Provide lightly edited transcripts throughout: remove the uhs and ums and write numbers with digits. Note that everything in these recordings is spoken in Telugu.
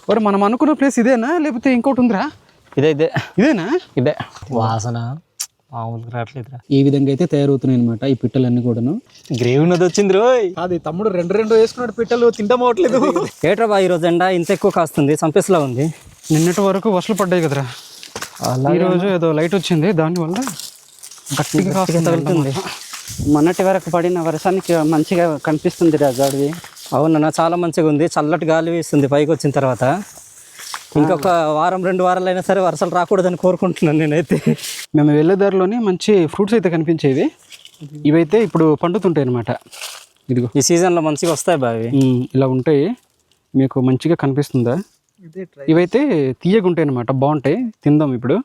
మరి మనం అనుకున్న ప్లేస్ ఇదేనా లేకపోతే ఇంకోటి ఉందిరా? ఇదేనా? ఇదే వాసన మామూలుగా రావట్లేదురా. ఈ విధంగా అయితే తయారవుతున్నాయి అనమాట ఈ పిట్టలన్నీ కూడాను. గ్రేవీ ఉన్నది వచ్చింది రోయ్. అది తమ్ముడు రెండు వేసుకున్నాడు పిట్టలు, తింటామవట్లేదు. ఏట్రా బా ఈరోజు ఎండ ఇంత ఎక్కువ కాస్తుంది, చంపేసలా ఉంది. నిన్నటి వరకు వర్షాలు పడ్డాయి కదరా, ఈరోజు ఏదో లైట్ వచ్చింది, దానివల్ల గట్టిగా తగులుతుంది. మొన్నటి వరకు పడిన వర్షానికి మంచిగా కనిపిస్తుంది రాజాడిది. అవునన్నా, చాలా మంచిగా ఉంది, చల్లటి గాలి వీస్తుంది పైకి వచ్చిన తర్వాత. ఇంకొక వారం 2 వారాలు అయినా సరే వర్షాలు రాకూడదని కోరుకుంటున్నాను నేనైతే. మేము వెళ్ళే దారిలోనే మంచి ఫ్రూట్స్ అయితే కనిపించేవి, ఇవైతే ఇప్పుడు పండుతుంటాయి అనమాట. ఇదిగో ఈ సీజన్లో మంచిగా వస్తాయి బావి, ఇలా ఉంటాయి. మీకు మంచిగా కనిపిస్తుందా? ఇవైతే తీయగా ఉంటాయి అనమాట, బాగుంటాయి, తిందాం ఇప్పుడు.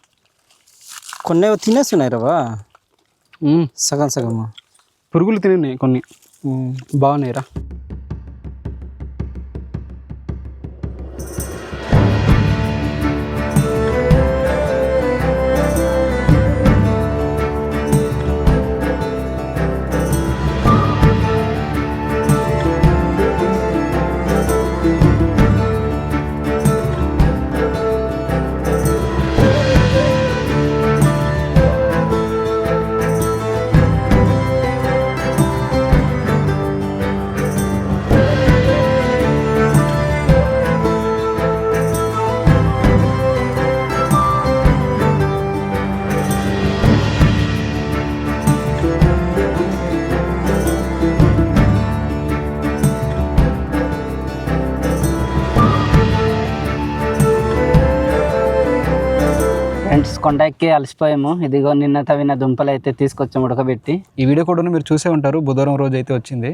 కొన్ని తినేస్తున్నాయి రవా, సగం సగం పురుగులు తినేఉన్నాయి కొన్ని, బాగున్నాయిరా. ఫ్రెండ్స్, కొండ ఎక్కి అలసిపోయాము. ఇదిగో నిన్న తవ్విన దుంపలు అయితే తీసుకొచ్చాము ఉడకబెట్టి. ఈ వీడియో కూడా మీరు చూసే ఉంటారు, బుధవారం రోజు అయితే వచ్చింది.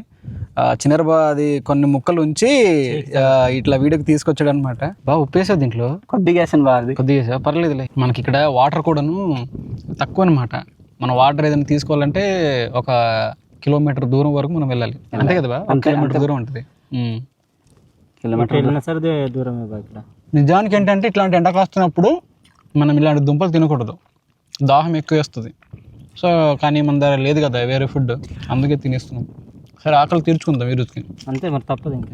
చిన్నరబా అది కొన్ని ముక్కలు ఉంచి ఇట్లా వీడియోకి తీసుకొచ్చాడు అనమాట. బాగా ఉప్పేసా దీంట్లో, కొద్దిగా వేసాను బాగా, కొద్దిగా వేసా, పర్లేదులే. మనకి ఇక్కడ వాటర్ కూడాను తక్కువ అనమాట. మనం వాటర్ ఏదైనా తీసుకోవాలంటే 1 కిలోమీటర్ దూరం వరకు మనం వెళ్ళాలి, అంతే కదా? 1 కిలోమీటర్ దూరం ఉంటుంది. కిలోమీటర్ దూరమే బా. ఇక్కడ నిజానికి ఏంటంటే ఇట్లాంటి ఎండ కాస్తున్నప్పుడు మనం ఇలాంటి దుంపలు తినకూడదు, దాహం ఎక్కువ వేస్తుంది. సో కానీ మన దగ్గర లేదు కదా వేరే ఫుడ్, అందుకే తినేస్తున్నాం. సరే ఆకలి తీర్చుకుందాం ఈ రోజుకి, అంతే మరి, తప్పదు. ఇంకా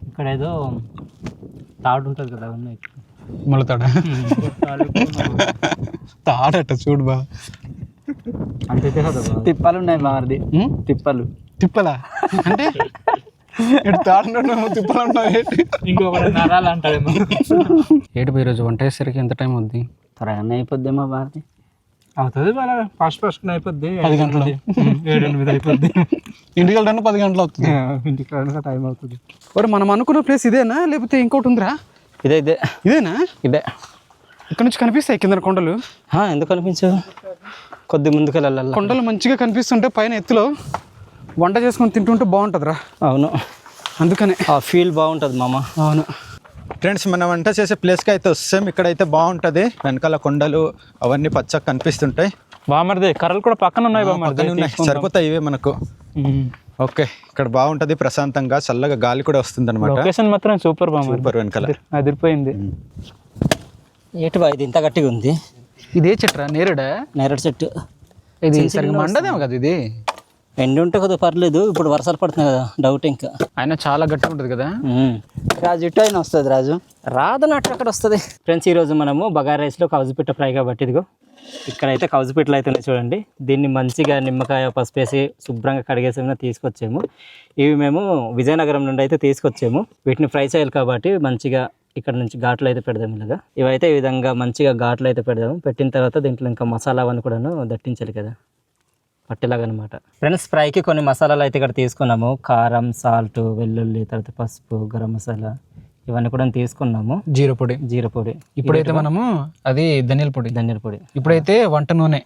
ఇక్కడ ఏదో తాడు ఉంటుంది కదా, ఉన్నాయి మొలతాడ తాడట చూడు బా. అంతే కదా, తిప్పలు ఉన్నాయి బామర్ది. తిప్పలా అంటే ఇంకొకటి నరాలు అంటాడేమో. ఏడు ఈరోజు వంట వేసరికి ఎంత టైం అవుద్ది? త్వరగానే అయిపోద్దేమో భారతి. అవుతుంది ఫస్ట్ అయిపోద్ది. 10 గంటలు, 7-8 అయిపోద్ది. ఇంటికి వెళ్ళడానికి 10 గంటలు అవుతుంది. ఇంటికి టైం అవుతుంది. మరి మనం అనుకున్న ప్లేస్ ఇదేనా లేకపోతే ఇంకోటి ఉందిరా? ఇదేనా? ఇదే. ఇక్కడ నుంచి కనిపిస్తాయి కింద కొండలు. ఎందుకు కనిపించవు? కొద్ది ముందుకు వెళ్ళాలి. కొండలు మంచిగా కనిపిస్తుంటే పైన ఎత్తులో వంట చేసుకొని తింటుంటే బాగుంటుందిరా. అవును, అందుకనే ఆ ఫీల్ బాగుంటుంది మామ. అవును ఫ్రెండ్స్, మనం వంట చేసే ప్లేస్కి అయితే వస్తాం. ఇక్కడైతే బాగుంటుంది, వెనకాల కొండలు అవన్నీ పచ్చగా కనిపిస్తుంటాయి. బామర్ది కర్రలు కూడా పక్కన ఉన్నాయి, సరిపోతాయి ఇవే మనకు. ఓకే, ఇక్కడ బాగుంటుంది, ప్రశాంతంగా చల్లగా గాలి కూడా వస్తుంది అనమాట. లొకేషన్ మాత్రం సూపర్ సూపర్, వెనకాల అదిరిపోయింది. ఏటి బా ఇది ఇంత గట్టిగా ఉంది? ఇదే చెట్రా? నేరేడు చెట్టు. ఇది సరిగ్గా మండదేమో కదా, ఇది ఎండి ఉంటే కదా పర్లేదు, ఇప్పుడు వర్షాలు పడుతున్నాయి కదా, డౌట్. ఇంకా అయినా చాలా గట్టిగా ఉంటుంది కదా. రాజు ఇటు అయినా వస్తుంది, రాజు రాదన్నట్టు అక్కడ వస్తుంది. ఫ్రెండ్స్, ఈరోజు మనము బగారా రైస్లో కౌజుపిట్ట ఫ్రై కాబట్టి ఇదిగో ఇక్కడైతే కౌజుపిట్టలు అయితే ఉన్నాయి చూడండి. దీన్ని మంచిగా నిమ్మకాయ పసుపు వేసి శుభ్రంగా కడిగేసి తీసుకొచ్చాము. ఇవి మేము విజయనగరం నుండి అయితే తీసుకొచ్చాము. వీటిని ఫ్రై చేయాలి కాబట్టి మంచిగా ఇక్కడ నుంచి ఘాట్లు అయితే పెడదాం. ఇలాగా ఇవైతే ఈ విధంగా మంచిగా ఘాట్లు అయితే పెడదాము. పెట్టిన తర్వాత దీంట్లో ఇంకా మసాలా అవన్నీ కూడాను దట్టించాలి కదా, పట్టేలాగా అనమాట. ఫ్రెండ్స్, ఫ్రైకి కొన్ని మసాలాలు అయితే ఇక్కడ తీసుకున్నాము. కారం, సాల్ట్, వెల్లుల్లి, తర్వాత పసుపు, గరం మసాలా ఇవన్నీ కూడా తీసుకున్నాము. జీరా పొడి. ఇప్పుడైతే మనము అది ధనియాల పొడి. ఇప్పుడైతే వంట నూనె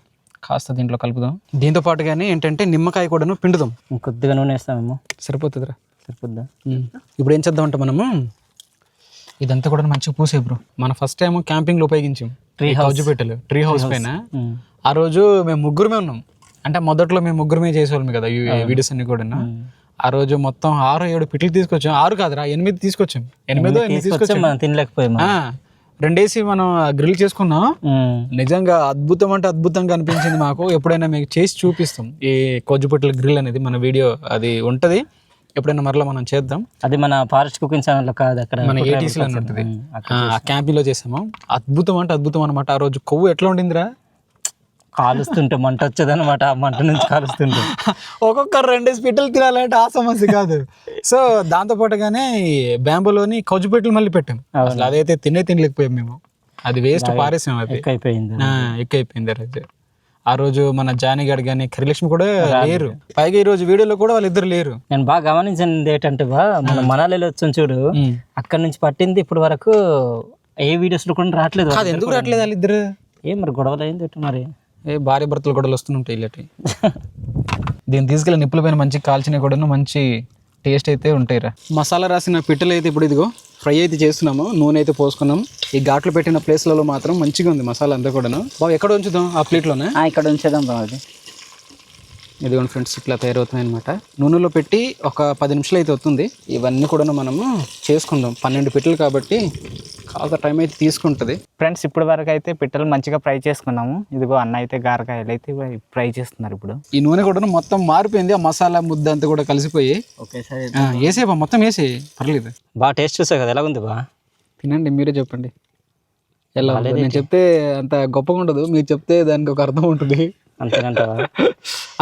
కాస్త దీంట్లో కలుపుదాం. దీంతో పాటుగానే ఏంటంటే నిమ్మకాయ కూడాను పిండుదాం. కొద్దిగా నూనె వేస్తామేమో, సరిపోతుందిరా. సరిపోద్దా? ఇప్పుడు ఏం చేద్దాం అంటే మనము ఇదంతా కూడా మంచిగా పూసే బ్రో. మనం ఫస్ట్ టైం క్యాంపింగ్లో ఉపయోగించాం ట్రీ హౌస్ పైన. ఆ రోజు మేము ముగ్గురమే ఉన్నాం, అంటే మొదట్లో మేము ముగ్గురమే చేసేవాళ్ళం కదా ఈ వీడియోస్ అన్ని కూడా. ఆ రోజు మొత్తం 6-7 పిట్లు తీసుకొచ్చాం. 6 కాదురా, 8 తీసుకొచ్చాం. 8 తీసుకొచ్చాం, తినలేకపోయాము. 2 వేసి మనం గ్రిల్ చేసుకున్నాం. నిజంగా అద్భుతం అంటే అద్భుతంగా అనిపించింది మాకు. ఎప్పుడైనా మీకు చేసి చూపిస్తాం ఈ కొజ్జుపొట్టల గ్రిల్ అనేది, మన వీడియో అది ఉంటది. ఎప్పుడైనా మరలా మనం చేద్దాం. అది మన ఫారెస్ట్ కుకింగ్ ఛానల్లో కాదు, అక్కడ మన ఏటీసీలో ఉంటుంది. ఆ క్యాంపింగ్లో చేసాము. అద్భుతం అంటే అద్భుతం అనమాట. ఆ రోజు కొవ్వు ఎట్లా ఉండిందిరా, కాలుస్తుంటే మంట వచ్చేదన్నమాట. ఆ మంట నుంచి కాలుస్తుంటే ఒక్కొక్కరు 2 స్పిట్టలు తినాలంటే ఆ సమస్య కాదు. సో దాంతోపాటుగానే బ్యాంబోలోని కౌజుపెట్టలు మళ్ళీ పెట్టాం. అసలు అదైతే తినలేకపోయాం మేము. అది వేస్ట్ పారేసాం. అది అయిపోయింది. ఎక్కువైపోయింది ఆ రోజు. ఆ రోజు మన జానీగాడు కానీ కరిలక్ష్మి కూడా లేరు. పైగా ఈ రోజు వీడియోలో కూడా వాళ్ళిద్దరు లేరు. నేను బాగా గమనించింది ఏంటంటే మన మనాలిలో వచ్చాం చూడు, అక్కడ నుంచి పట్టింది ఇప్పుడు వరకు ఏ వీడియోస్ లో కూడా రావట్లేదు. అది ఎందుకు రావట్లేదు వాళ్ళిద్దరు? ఏం మరి గొడవలు అయింది మరి, భార్య భర్తలు గొడవలు వస్తుంటాయి ఇలాంటి. దీన్ని తీసుకెళ్ళి నిప్పుల పైన మంచి కాల్చినవి కూడా మంచి టేస్ట్ అయితే ఉంటాయిరా. మసాలా రాసిన పిట్టలు అయితే ఇప్పుడు ఇదిగో ఫ్రై అయితే చేస్తున్నాము. నూనె అయితే పోసుకున్నాం. ఈ ఘాట్లు పెట్టిన ప్లేస్లలో మాత్రం మంచిగా ఉంది మసాలా అంతా కూడాను. బాబు ఎక్కడ ఉంచుదాం? ఆ ప్లేట్లోనే ఇక్కడ ఉంచేద్దాం బాబు. అది ఇదిగోండి ఫ్రెండ్స్, ఇట్లా తయారవుతున్నాయి అనమాట. నూనెలో పెట్టి ఒక 10 నిమిషాలు అయితే అవుతుంది. ఇవన్నీ కూడా మనము చేసుకుందాం. 12 పిట్టలు కాబట్టి కాస్త టైం అయితే తీసుకుంటుంది. ఫ్రెండ్స్ ఇప్పటి వరకు అయితే పిట్టలు మంచిగా ఫ్రై చేసుకున్నాము. ఇదిగో అన్న అయితే గారకాయలు అయితే ఫ్రై చేస్తున్నారు. ఇప్పుడు ఈ నూనె కూడా మొత్తం మారిపోయింది. ఆ మసాలా ముద్ద అంతా కూడా కలిసిపోయి ఒకేసారి వేసేపా, మొత్తం వేసి పర్లేదు. బాగా టేస్ట్ చూసావు కదా, ఎలా ఉంది బా? తినండి, మీరే చెప్పండి ఎలా ఉంది. నేను చెప్తే అంత గొప్పగా ఉండదు, మీరు చెప్తే దానికి ఒక అర్థం ఉంటుంది. అంతేనంటావా?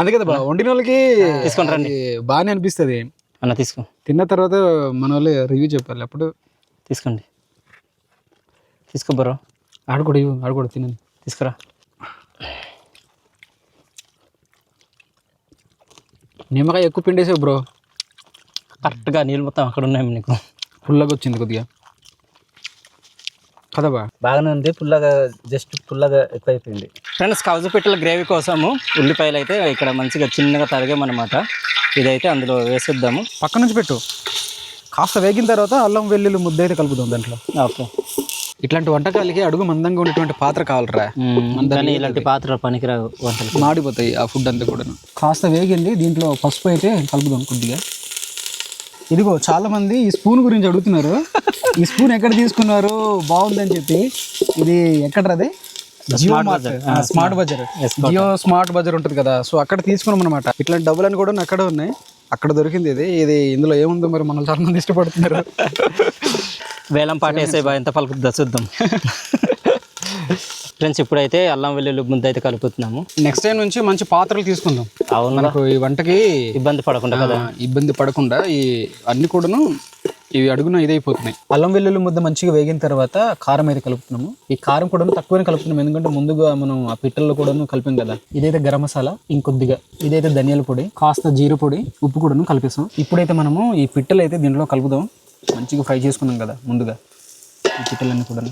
అంతే కదా బా, వండిన వాళ్ళకి తీసుకొని రండి. బాగానే అనిపిస్తుంది. అన్న తీసుకో, తిన్న తర్వాత మన వాళ్ళు రివ్యూ చెప్పాలి. అప్పుడు తీసుకోండి, తీసుకో బ్రో. ఆడుకోడు తినండి, తీసుకురా. నిమ్మకాయ ఎక్కువ పిండేసావు బ్రో. కరెక్ట్గా నీళ్ళు మొత్తం అక్కడ ఉన్నాయి నీకు. పుల్లగా వచ్చింది కొద్దిగా కదా బా? బాగానే ఉంది. పుల్లగా జస్ట్ పుల్లగా ఎక్కువ అయిపోయింది. ఫ్రెండ్స్ కౌజు పిట్టల గ్రేవీ కోసము ఉల్లిపాయలు అయితే ఇక్కడ మంచిగా చిన్నగా తరిగామన్నమాట. ఇదైతే అందులో వేసేద్దాము. పక్క నుంచి పెట్టు. కాస్త వేగిన తర్వాత అల్లం వెల్లుల్లి ముద్ద అయితే కలుపుదాం దాంట్లో. ఓకే. ఇట్లాంటి వంటకాలకి అడుగు మందంగా ఉన్నటువంటి పాత్ర కావాలరా. కానీ ఇలాంటి పాత్ర పనికిరావు వంటలు, మాడిపోతాయి ఆ ఫుడ్ అంతా కూడా. కాస్త వేగింది. దీంట్లో పసుపు అయితే కలుపుదాం కొద్దిగా. ఇదిగో చాలా మంది ఈ స్పూన్ గురించి అడుగుతున్నారు. ఈ స్పూన్ ఎక్కడ తీసుకున్నారు బాగుందని చెప్పి. ఇది ఎక్కడది? జియో మార్ట్, స్మార్ట్ బజార్. జియో స్మార్ట్ బజార్ ఉంటుంది కదా, సో అక్కడ తీసుకున్నాం అనమాట. ఇట్లాంటి డబ్బులని కూడా అక్కడ ఉన్నాయి. అక్కడ దొరికింది ఇది. ఇందులో ఏముందో మరి మనల్ని చాలా మంది ఇష్టపడుతున్నారు. వేలం పాట వేసే బా ఎంత పలుకుతుందో చూద్దాం. ఫ్రెండ్స్ ఇప్పుడైతే అల్లం వెల్లుల్లి ముద్ద అయితే కలుపుతున్నాము. నెక్స్ట్ టైం నుంచి మంచి పాత్రలు తీసుకుందాం. అవును, మనకు ఈ వంటకి ఇబ్బంది పడకుండా కదా. ఇబ్బంది పడకుండా ఈ అన్ని కూడాను ఇవి అడుగున ఇదైపోతున్నాయి. అల్లం వెల్లుల్లి ముద్ద మంచిగా వేగిన తర్వాత కారం అయితే కలుపుతున్నాము. ఈ కారం కూడా తక్కువనే కలుపుతున్నాం, ఎందుకంటే ముందుగా మనం ఆ పిట్టల్లో కూడాను కలిపాం కదా. ఇదైతే గరం మసాలా, ఇంకొద్దిగా ఇదైతే ధనియాల పొడి, కాస్త జీర పొడి, ఉప్పు కూడాను కలిపేసాం. ఇప్పుడైతే మనము ఈ పిట్టలు అయితే దీంట్లో కలుపుదాం. మంచిగా ఫ్రై చేసుకున్నాం కదా ముందుగా ఈ పిట్టలన్నీ కూడా.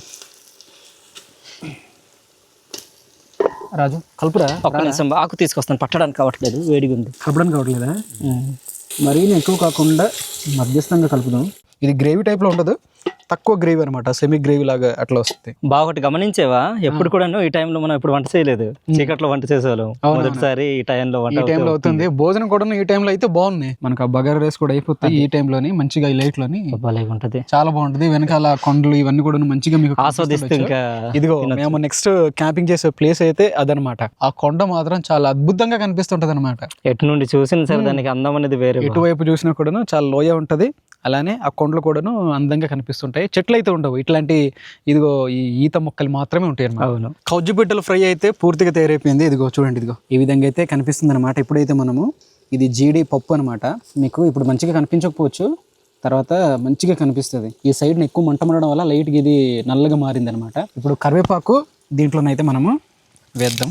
రాజు కలుపురా. ఒక్క నిమిషం, ఆకు తీసుకొస్తాను. పట్టడానికి కావట్లేదు, వేడిగా ఉంది. కలపడానికి కావట్లేదా? మరీ ఎక్కువ కాకుండా మధ్యస్థంగా కలుపుదాం. ఇది గ్రేవీ టైప్లో ఉండదు, తక్కువ గ్రేవీ అనమాట. సెమీ గ్రేవీ లాగా అట్లా వస్తుంది. బాగా ఒకటి గమనించేవా, ఎప్పుడు కూడా ఈ టైంలో మనం ఇప్పుడు వంట చేయలేదు, చీకట్లో వంట చేసేవాళ్ళం. మొదటిసారి ఈ టైంలో వంట ఈ టైంలో అవుతుంది. భోజనం కూడా ఈ టైంలో అయితే బాగుంది. మనకు ఆ బగారా రైస్ కూడా అయిపోతుంది ఈ టైంలోని. మంచిగా ఈ లైట్ లోని ఉంటది, చాలా బాగుంటది. వెనకాల కొండలు ఇవన్నీ కూడా మంచిగా మీకు ఆస్వాదిస్తూ ఇంకా ఇదిగో మేము నెక్స్ట్ క్యాంపింగ్ చేసే ప్లేస్ అయితే అదనమాట. ఆ కొండ మాత్రం చాలా అద్భుతంగా కనిపిస్తుంటది అనమాట. ఎటు నుండి చూసిన సరే దానికి అందం అనేది వేరే. ఎటువైపు చూసినా కూడాను చాలా లోయ ఉంటది. అలానే ఆ కొండలు కూడాను అందంగా కనిపిస్తుంటాయి. చెట్లు అయితే ఉండవు, ఇట్లాంటి ఇదిగో ఈ ఈత మొక్కలు మాత్రమే ఉంటాయి అన్నమాట. అవును. కౌజు బిడ్డల ఫ్రై అయితే పూర్తిగా తయారైపోయింది. ఇదిగో చూడండి, ఇదిగో ఈ విధంగా అయితే కనిపిస్తుంది అనమాట. ఇప్పుడైతే మనము ఇది జీడి పప్పు అనమాట. మీకు ఇప్పుడు మంచిగా కనిపించకపోవచ్చు, తర్వాత మంచిగా కనిపిస్తుంది. ఈ సైడ్ ఎక్కువ మంట ఉండడం వల్ల లైట్గా ఇది నల్లగా మారింది అనమాట. ఇప్పుడు కరివేపాకు దీంట్లోనైతే మనము వేద్దాం.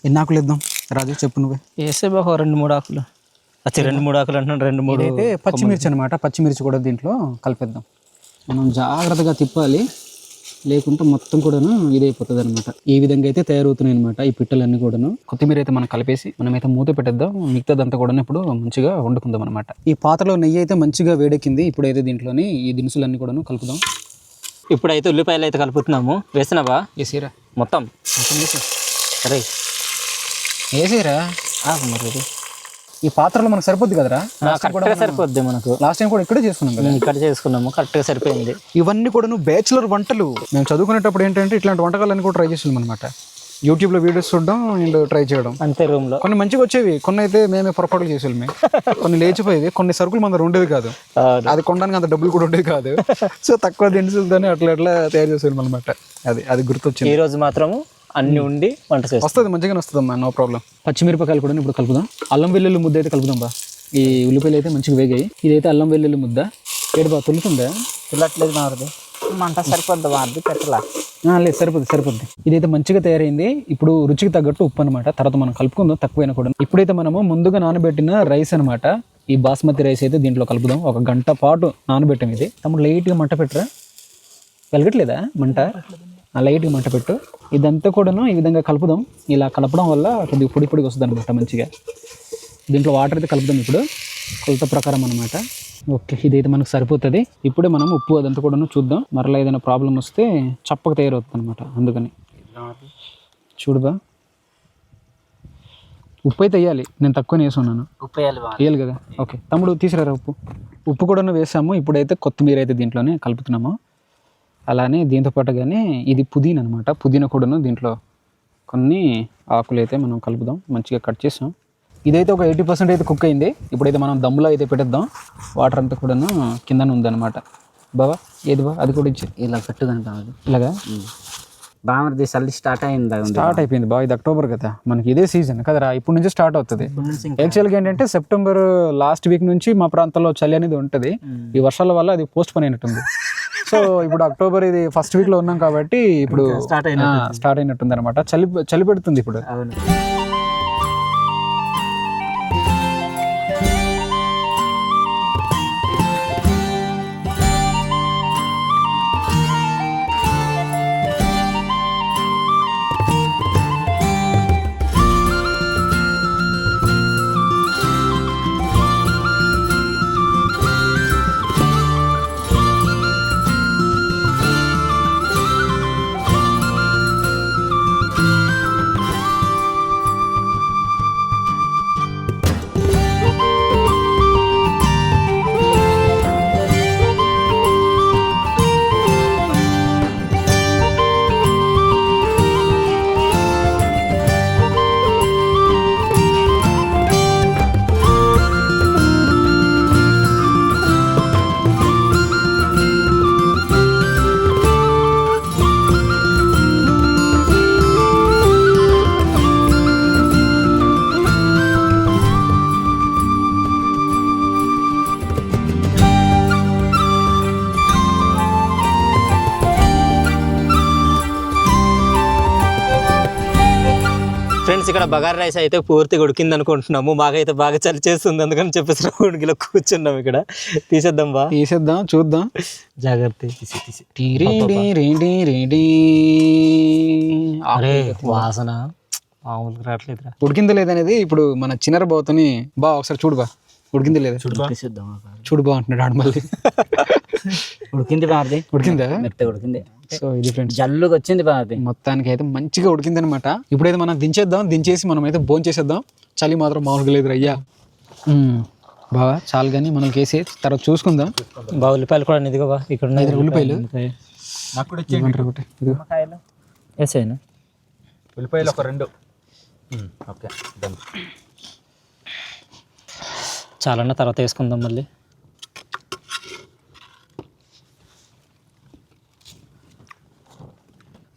ఎన్ని ఆకులు వేద్దాం రాజు, చెప్పు నువ్వే. వేసే బాగా 2-3 ఆకులు. 2-3 ఆకులు అంటున్నాను, 2-3. అయితే పచ్చిమిర్చి అనమాట. పచ్చిమిర్చి కూడా దీంట్లో కలిపేద్దాం. మనం జాగ్రత్తగా తిప్పాలి, లేకుంటే మొత్తం కూడాను ఇదైపోతుంది అనమాట. ఈ విధంగా అయితే తయారవుతున్నాయి అనమాట ఈ పిట్టలన్నీ కూడాను. కొత్తిమీర అయితే మనం కలిపేసి మనమైతే మూత పెట్టేద్దాం. మిగతాదంతా కూడా ఇప్పుడు మంచిగా వండుకుందాం అనమాట. ఈ పాత్రలో నెయ్యి అయితే మంచిగా వేడెక్కింది. ఇప్పుడైతే దీంట్లోని ఈ దినుసులన్నీ కూడాను కలుపుదాం. ఇప్పుడైతే ఉల్లిపాయలు అయితే కలుపుతున్నాము. వేసినావా? వేసిరా, మొత్తం వేసి సరే వేసిరా. మరి ఈ పాత్రలో మనకు సరిపోద్ది కదరా? కరెక్ట్గా సరిపోద్ది మనకు. లాస్ట్ టైం కూడా ఇక్కడే చేసుకున్నాం కదా. ఇక్కడ చేసుకున్నాము, కరెక్ట్గా సరిపోయింది. ఇవన్నీ కూడా బ్యాచులర్ వంటలు. మేము చదువుకునేటప్పుడు ఏంటంటే ఇట్లాంటి వంటకాలన్నీ కూడా ట్రై చేసాం అనమాట. యూట్యూబ్లో వీడియోస్ చూడడం అండ్ ట్రై చేయడం. అంతే రూమ్లో. కొన్ని మంచిగా వచ్చేవి, కొన్ని అయితే మేమే పొరపాట్లు చేసేవి. కొన్ని లేచిపోయేవి, కొన్ని సరుకులు మన దగ్గర ఉండేది కాదు, అది కొనడానికి అంత డబ్బులు కూడా ఉండేది కాదు. సో తక్కువ దినుసులతోనే అట్లా తయారు చేసేవాళ్ళం అనమాట. అది గుర్తొచ్చింది. ఈ రోజు మాత్రము అన్ని ఉండి వంట చేస్తాం. వస్తుంది, మంచిగానే వస్తుంది అమ్మా, నో ప్రాబ్లం. పచ్చిమిరపకాయలు కూడా ఇప్పుడు కలుపుదాం. అల్లం వెల్లుల్లి ముద్ద అయితే కలుపుదాం బా. ఈ ఉల్లిపాయలు అయితే మంచిగా వేగాయి. ఇదైతే అల్లం వెల్లుల్లి ముద్ద. ఏడు బా తులుతుందా? తినట్లేదు మారదు, మంట సరిపోద్ది మారది పెట్టలా. లేదు, సరిపోద్ది. ఇదైతే మంచిగా తయారైంది. ఇప్పుడు రుచికి తగ్గట్టు ఉప్పు అనమాట. తర్వాత మనం కలుపుకుందాం తక్కువైనా కూడా. ఇప్పుడైతే మనము ముందుగా నానబెట్టిన రైస్ అనమాట, ఈ బాస్మతి రైస్ అయితే దీంట్లో కలుపుదాం. 1 గంట పాటు నానబెట్టాం ఇది. తమ్ముడు లైట్గా మంట పెట్టరా, వెలగట్లేదా మంట? లైట్గా మంట పెట్టు. ఇదంతా కూడాను ఈ విధంగా కలుపుదాం. ఇలా కలపడం వల్ల కొద్దిగా పొడిగా వస్తుంది అనమాట మంచిగా. దీంట్లో వాటర్ అయితే కలుపుదాం ఇప్పుడు కొలత ప్రకారం అనమాట. ఓకే, ఇదైతే మనకు సరిపోతుంది. ఇప్పుడే మనం ఉప్పు అదంతా కూడా చూద్దాం. మరలా ఏదైనా ప్రాబ్లం వస్తే చప్పగా తయారవుతుంది అనమాట. అందుకని చూడుబా, ఉప్పు అయితే వేయాలి. నేను తక్కువనే వేసుకున్నాను. ఉప్పు వేయాలి కదా. ఓకే తమ్ముడు తీసిరారా ఉప్పు కూడా వేసాము. ఇప్పుడైతే కొత్తిమీర అయితే దీంట్లోనే కలుపుతున్నాము. అలానే దీంతో పాటు కానీ ఇది పుదీనా అనమాట. పుదీనా కూడాను దీంట్లో కొన్ని ఆకులు అయితే మనం కలుపుదాం. మంచిగా కట్ చేసాం. ఇదైతే ఒక 80% అయితే కుక్ అయింది. ఇప్పుడైతే మనం దమ్ములో అయితే పెట్టేద్దాం. వాటర్ అంతా కూడాను కిందనే ఉందన్నమాట. బావా ఏది బా, అది కూడా ఇచ్చి ఇలా పెట్టుదని బామది. ఇలాగా బామది చల్లి స్టార్ట్ అయిపోయింది బా. ఇది అక్టోబర్ కదా, మనకి ఇదే సీజన్ కదరా, ఇప్పుడు నుంచి స్టార్ట్ అవుతుంది. యాక్చువల్గా ఏంటంటే సెప్టెంబర్ లాస్ట్ వీక్ నుంచి మా ప్రాంతంలో చలి అనేది ఉంటుంది. ఈ వర్షాల వల్ల అది పోస్ట్ పోన్ అయినట్టుంది. సో ఇప్పుడు అక్టోబర్ ఇది ఫస్ట్ వీక్లో ఉన్నాం కాబట్టి ఇప్పుడు స్టార్ట్ అయినట్టుంది అనమాట. చలి పెడుతుంది ఇప్పుడు. ఫ్రెండ్స్, ఇక్కడ బగారా రైస్ అయితే పూర్తిగా ఉడికింది అనుకుంటున్నాము. మాకైతే బాగా చలి చేస్తుంది, అందుకని చెప్పేసి ఉడికిలో కూర్చున్నాం. ఇక్కడ తీసేద్దాం బా, తీసేద్దాం, చూద్దాం. జాగ్రత్త. అరే వాసన మామూలుగా రావట్లేదురా. ఉడికింది లేదనేది ఇప్పుడు మన చిన్నర బావుతోని బా ఒకసారి చూడు బా, ఉడికింది లేదా చూడు బా అంటున్నాడు ఆడు మళ్ళీ. ఉడికింది బామది, ఉడికిందా? మెత్తగా ఉడికింది. సో ఇది ఫ్రెండ్స్, జల్లుగా వచ్చింది బామది. మొత్తానికి అయితే మంచిగా ఉడికింది అనమాట. ఇప్పుడైతే మనం దించేసి మనం అయితే భోజనం చేసేద్దాం. చలి మాత్రం మామూలుగా లేదు అయ్యా. బావా చాలు కానీ మనం కేసి తర్వాత చూసుకుందాం. బా ఉల్లిపాయలు కూడా ఇదిగో బా, ఇక్కడ ఉన్నాయి ఉల్లిపాయలు. వేసేనా ఉల్లిపాయలు ఒక 2. ఓకే చాలన్న తర్వాత వేసుకుందాం మళ్ళీ.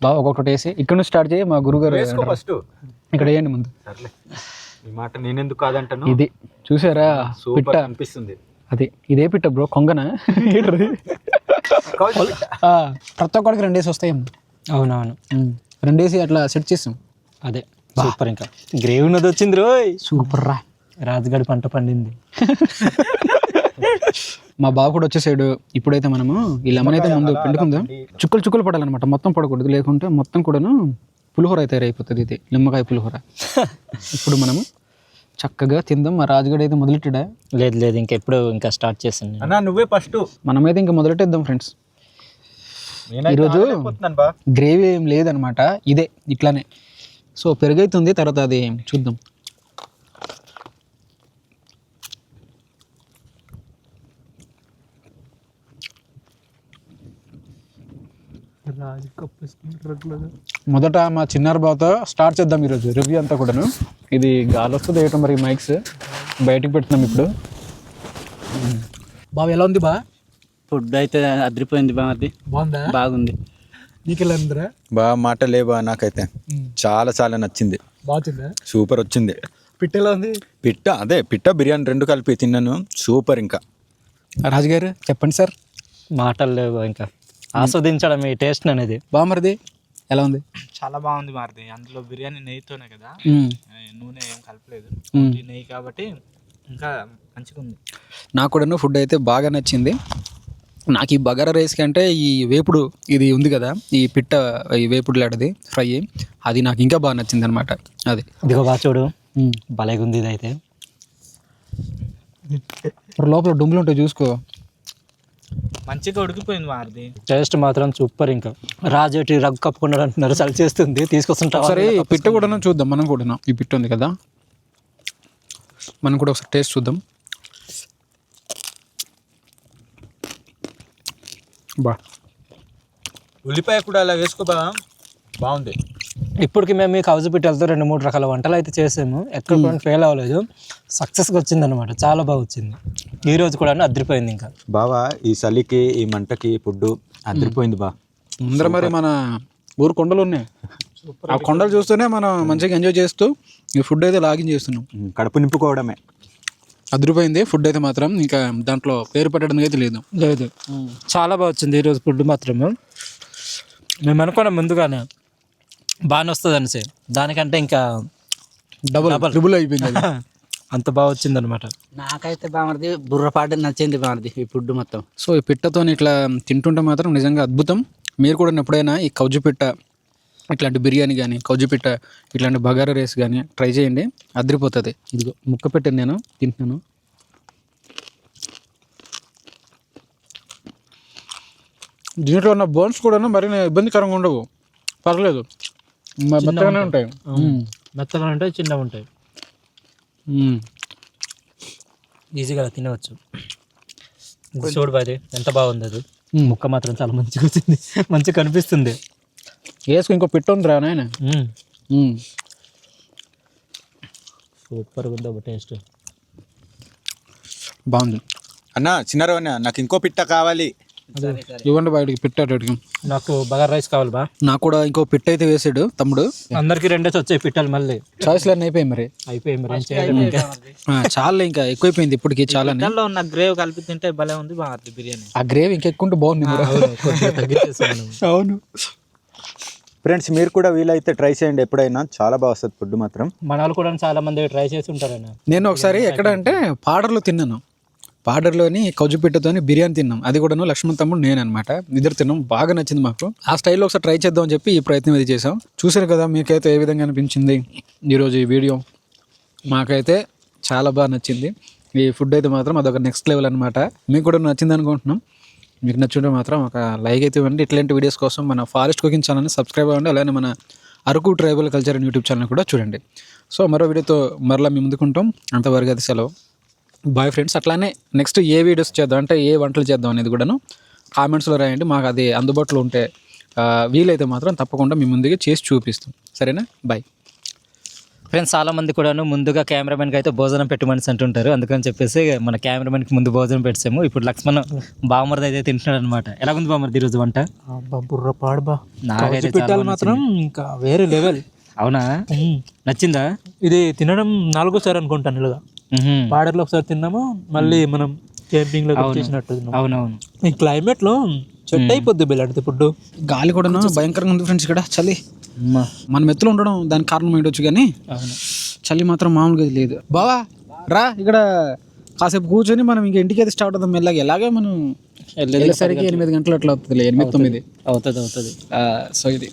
బాగా ఒక్కొక్కటి వేసి ఇక్కడ నుంచి స్టార్ట్ చేయి. మా గురుగారు ఫస్ట్ ఇక్కడ వేయండి ముందు. ఈ మాట నేనెందుకు కాదంటాను. ఇది చూసారా పిట్ట అనిపిస్తుంది. అది ఇదే పిట్ట బ్రో, కొంగన ప్రతి ఒక్కడికి 2 వేసి వస్తాయి. అవునవును, 2 వేసి అట్లా సెట్ చేస్తాం. అదే సూపర్. ఇంకా గ్రేవీ ఉన్నది వచ్చింది రోయ్, సూపర్ రా. రాజుగాడి పంట పండింది. మా బావ కూడా వచ్చేసాడు. ఇప్పుడైతే మనము ఈ లెమన్ అయితే ముందు పిండుకుందాం. చుక్కలు పడాలన్నమాట, మొత్తం పడకూడదు, లేకుంటే మొత్తం కూడాను పులిహోర అయితే అయిపోతుంది. ఇది నిమ్మకాయ పులిహోర. ఇప్పుడు మనము చక్కగా తిందాం. మా రాజుగాడు అయితే మొదలెట్టాడా? లేదు ఇంకెప్పుడు ఇంకా స్టార్ట్ చేసాను అన్నా, నువ్వే ఫస్ట్. మనమైతే ఇంకా మొదలెట్టేద్దాం ఫ్రెండ్స్. ఈరోజు గ్రేవీ ఏం లేదనమాట, ఇదే ఇట్లానే. సో పెరుగైతుంది, తర్వాత అది చూద్దాం. మొదట మా చిన్నారు బావతో స్టార్ట్ చేద్దాం ఈరోజు రివ్యూ అంతా కూడాను. ఇది గాలి వస్తుంది ఏటో మరి మైక్స్ బయటకు పెడుతున్నాం ఇప్పుడు. బావ ఎలా ఉంది బా? ఫుడ్ అయితే అదిరిపోయింది బామర్ది, బాగుందా? బాగుంది. నీకు ఎలా ఉందిరా? బాగా మాట లేవా, నాకైతే చాలా చాలా నచ్చింది. బాగుందా? సూపర్ వచ్చింది. పిట్ట ఎలా ఉంది? పిట్ట బిర్యానీ రెండు కలిపి తిన్నాను, సూపర్. ఇంకా రాజుగారు చెప్పండి సార్. మాటలు లేవు ఇంకా ఆస్వాదించడం ఈ టేస్ట్ అనేది. బామర్ది ఎలా ఉంది? చాలా బాగుంది మారుతి. అందులో బిర్యానీ నెయ్యితోనే కదా, నూనె ఏం కలపలేదు, నెయ్యి కాబట్టి ఇంకా మంచిగా ఉంది. నాకు కూడా ఫుడ్ అయితే బాగా నచ్చింది. నాకు ఈ బగారా రైస్ కంటే ఈ వేపుడు ఇది ఉంది కదా, ఈ పిట్ట ఈ వేపుడు లాంటిది ఫ్రై, అది నాకు ఇంకా బాగా నచ్చింది అనమాట. అది ఇదిగో బాగా చూడు, భలేగా ఉంది ఇది అయితే. లోపల డుమ్ములు ఉంటాయి చూసుకో. మంచిగా ఉడికిపోయింది మారుతి. టేస్ట్ మాత్రం సూపర్. ఇంకా రాజు రగ్గు కప్పుకున్నాడు అంటున్నారు, చలి చేస్తుంది, తీసుకొస్తుంటా. సరే పిట్ట కూడా చూద్దాం మనం కూడా. ఈ పిట్ట ఉంది కదా, మనం కూడా ఒకసారి టేస్ట్ చూద్దాం. బా ఉల్లిపాయ కూడా అలా వేసుకో, బాగుంది. ఇప్పటికి మేము ఈ కౌజు పిట్టలతో 2-3 రకాల వంటలు అయితే చేసాము, ఎక్కడ కూడా ఫెయిల్ అవ్వలేదు, సక్సెస్గా వచ్చింది అనమాట. చాలా బాగా వచ్చింది. ఈ రోజు కూడా అదిరిపోయింది. ఇంకా బావా ఈ చలికి ఈ మంటకి ఫుడ్ అదిరిపోయింది బా. ముందర మరి మన ఊరు కొండలు ఉన్నాయి, ఆ కొండలు చూస్తూనే మనం మంచిగా ఎంజాయ్ చేస్తూ ఈ ఫుడ్ అయితే లాగిన్ చేస్తున్నాం. కడుపు నింపుకోవడమే. అదిరిపోయింది ఫుడ్ అయితే మాత్రం. ఇంకా దాంట్లో పేరు పెట్టడం అయితే లేదు. చాలా బాగా వచ్చింది ఈరోజు ఫుడ్ మాత్రము. మేము అనుకున్నాం ముందుగానే బాగానే వస్తుంది అనేసి, దానికంటే ఇంకా డబుల్ అయిపోయింది అది. అంత బాగా వచ్చింది అనమాట. నాకైతే బామర్ది బుర్రపాటు నచ్చింది బామర్ది ఈ ఫుడ్ మొత్తం. సో ఈ పిట్టతో ఇట్లా తింటుంటే మాత్రం నిజంగా అద్భుతం. మీరు కూడా ఎప్పుడైనా ఈ కౌజు పిట్ట ఇట్లాంటి బిర్యానీ కానీ, కౌజు పిట్ట ఇట్లాంటి బగారా రైస్ కానీ ట్రై చేయండి, అదిరిపోతుంది. ఇదిగో ముక్క పెట్టాను, నేను తింటున్నాను. దీంట్లో ఉన్న బోన్స్ కూడా మరి ఇబ్బందికరంగా ఉండవు, పర్లేదు, మెత్తగానే ఉంటాయి. మెత్తగా ఉంటాయి, చిన్నగా ఉంటాయి, ఈజీగా తినవచ్చు. చూడు బాది ఎంత బాగుంది అది. ముక్క మాత్రం చాలా మంచిగా వచ్చింది, మంచిగా కనిపిస్తుంది. వేసుకు ఇంకో పిట్ట ఉందిరా నాయన. సూపర్గా ఉంది టేస్ట్, బాగుంది. అన్న చిన్నారో నాకు ఇంకో పిట్ట కావాలి. ఇవ్వండి బయటికి పిట్ట. నాకు బగారా రైస్ కావాలి బా. నాకు కూడా ఇంకో పిట్ట అయితే వేసాడు తమ్ముడు. అందరికి 2 వచ్చాయి పిట్టలు, మళ్ళీ చాయిస్లు అన్నీ అయిపోయాయి మరి. అయిపోయి మరి ఏం చేయాలి, చాలా ఇంకా ఎక్కువైపోయింది ఇప్పటికి. చాలా ఉన్న గ్రేవ్ కలిపి తింటే భలే ఉంది మారుతి బిర్యానీ. ఆ గ్రేవీ ఇంకెక్కుంటే బాగుంది. అవును ఫ్రెండ్స్, మీరు కూడా వీలైతే ట్రై చేయండి ఎప్పుడైనా, చాలా బాగా వస్తుంది ఫుడ్ మాత్రం. మన వాళ్ళు కూడా చాలా మంది ట్రై చేసి ఉంటారన్న. నేను ఒకసారి ఎక్కడ అంటే పాడర్లో తిన్నాను. పాడర్లోని కౌజుపిట్టతోని బిర్యానీ తిన్నాం. అది కూడా లక్ష్మణ్ తమ్ముడు నేను అనమాట, ఇద్దరు తిన్నాం. బాగా నచ్చింది మాకు. ఆ స్టైల్లో ఒకసారి ట్రై చేద్దామని చెప్పి ఈ ప్రయత్నం ఇది చేసాం. చూసారు కదా, మీకైతే ఏ విధంగా అనిపించింది ఈరోజు ఈ వీడియో? మాకైతే చాలా బాగా నచ్చింది. ఈ ఫుడ్ అయితే మాత్రం అదొక నెక్స్ట్ లెవెల్ అనమాట. మీకు కూడా నచ్చింది అనుకుంటున్నాం. మీకు నచ్చుంటే మాత్రం ఒక లైక్ అయితే ఇవ్వండి. ఇట్లాంటి వీడియోస్ కోసం మన ఫారెస్ట్ కుకింగ్ ఛానల్ని సబ్స్క్రైబ్ అవ్వండి. అలానే మన Araku tribal culture YouTube channel కూడా చూడండి. సో మరో వీడియోతో మరలా మీ ముందుకుంటాం. అంతవరకు అది సెలవు. Bye friends. అట్లానే నెక్స్ట్ ఏ వీడియోస్ చేద్దాం, అంటే ఏ వంటలు చేద్దాం అనేది కూడాను కామెంట్స్లో రాయండి. మాకు అది అందుబాటులో ఉంటే వీలైతే మాత్రం తప్పకుండా మీ ముందుగా చేసి చూపిస్తాం. సరేనా? Bye friends. చాలా మంది కూడాను ముందుగా కెమెరామెన్కి అయితే భోజనం పెట్టమని అంటుంటారు, అందుకని చెప్పేసి మన కెమెరామెన్కి ముందు భోజనం పెట్టాము. ఇప్పుడు లక్ష్మణ్ బామర్ది అయితే తింటున్నాడు అనమాట. ఎలా ఉంది బామర్ది ఈరోజు వంట? బుర్ర పాడు బా. నాకైతే పిట్టలు మాత్రం ఇంకా వేరే లెవెల్. అవునా, నచ్చిందా? ఇది తినడం 4సారి అనుకుంటాను. ఇలాగా పాడర్లో ఒకసారి తిన్నాము, మళ్ళీ మనం క్యాంపింగ్ లో చేసినట్టు. అవునవును, ఈ క్లైమేట్ లో చెట్ అయిపోద్ది ఇలాంటి ఫుడ్. గాలి కూడా భయంకరంగా ఉంది ఫ్రెండ్స్. ఇక్కడ చలి మనం ఎత్తులో ఉండడం దానికి కారణం ఏంటొచ్చు, కానీ చలి మాత్రం మామూలుగా లేదు. బావా రా, ఇక్కడ కాసేపు కూర్చొని మనం ఇంకా ఇంటికి అయితే స్టార్ట్ అవుతాం మెల్లగా. ఎలాగే మనం వెళ్ళేసరికి 8 గంటలు అట్లా అవుతుంది, 8-9 అవుతుంది. సో ఇది